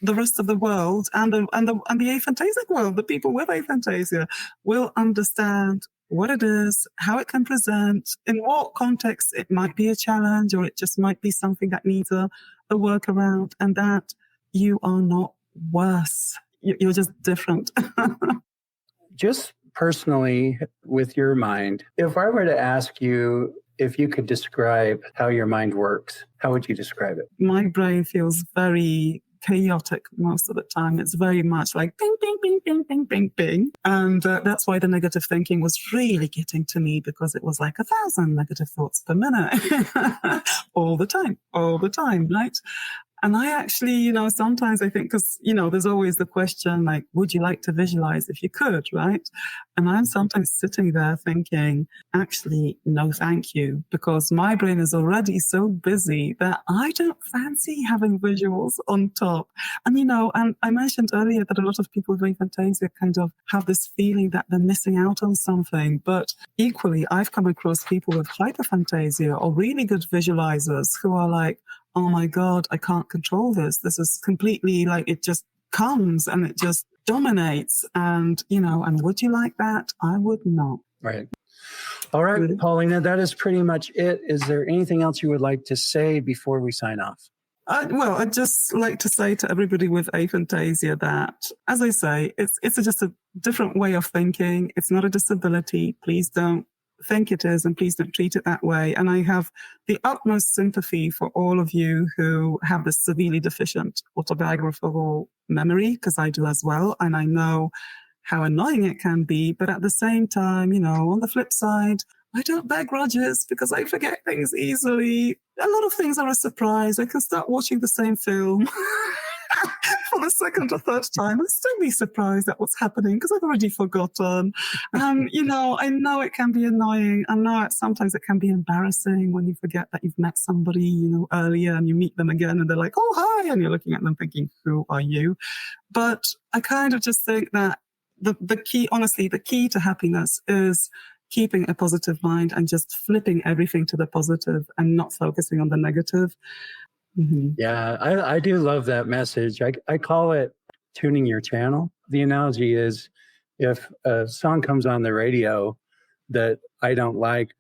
the rest of the world and the aphantasic world, the people with aphantasia, will understand what it is, how it can present, in what context it might be a challenge, or it just might be something that needs a workaround, and that you are not worse. You're just different. Just personally, with your mind, if I were to ask you if you could describe how your mind works, how would you describe it? My brain feels very chaotic most of the time. It's very much like ping, ping, ping, ping, ping, ping, ping. And that's why the negative thinking was really getting to me, because it was like 1,000 negative thoughts per minute all the time, right? And I actually, sometimes I think, because, there's always the question, like, would you like to visualize if you could, right? And I'm sometimes sitting there thinking, actually, no, thank you, because my brain is already so busy that I don't fancy having visuals on top. And, and I mentioned earlier that a lot of people with aphantasia kind of have this feeling that they're missing out on something. But equally, I've come across people with hyperphantasia or really good visualizers who are like, oh my God, I can't control this. This is completely like, it just comes and it just dominates. And, and would you like that? I would not. Right. All right, Paulina, that is pretty much it. Is there anything else you would like to say before we sign off? I'd just like to say to everybody with aphantasia that, as I say, it's just a different way of thinking. It's not a disability. Please don't think it is, and please don't treat it that way. And I have the utmost sympathy for all of you who have this severely deficient autobiographical memory, because I do as well. And I know how annoying it can be. But at the same time, on the flip side, I don't bear grudges because I forget things easily. A lot of things are a surprise. I can start watching the same film for the second or third time and still be surprised at what's happening because I've already forgotten. I know it can be annoying. I know sometimes it can be embarrassing when you forget that you've met somebody, earlier, and you meet them again and they're like, oh, hi. And you're looking at them thinking, who are you? But I kind of just think that the key to happiness is keeping a positive mind and just flipping everything to the positive and not focusing on the negative. Mm-hmm. Yeah, I do love that message. I call it tuning your channel. The analogy is if a song comes on the radio that I don't like,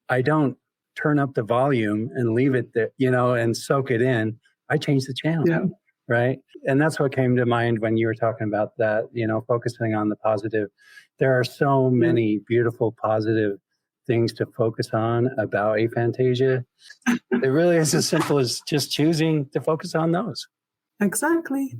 I don't turn up the volume and leave it there, and soak it in. I change the channel. Yeah. Right. And that's what came to mind when you were talking about that, focusing on the positive. There are so many beautiful, positive things to focus on about aphantasia. It really is as simple as just choosing to focus on those. Exactly.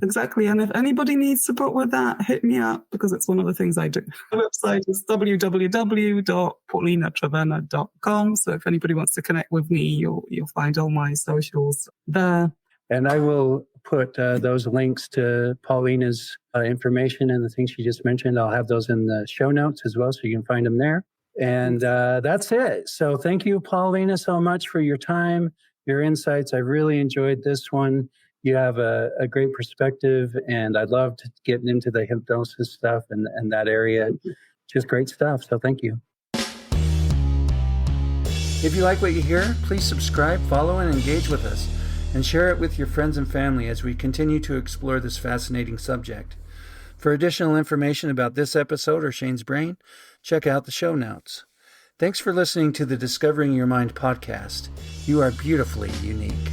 And if anybody needs support with that, hit me up because it's one of the things I do. The website is www.paulinatrevena.com. So if anybody wants to connect with me, you'll find all my socials there. And I will put those links to Paulina's information and the things she just mentioned. I'll have those in the show notes as well, so you can find them there. And that's it. So thank you, Paulina, so much for your time, your insights. I really enjoyed this one. You have a great perspective, and I'd love to get into the hypnosis stuff and that area. Just great stuff. So thank you. If you like what you hear, please subscribe, follow, and engage with us. And share it with your friends and family as we continue to explore this fascinating subject. For additional information about this episode or Shane's Brain, check out the show notes. Thanks for listening to the Discovering Your Mind podcast. You are beautifully unique.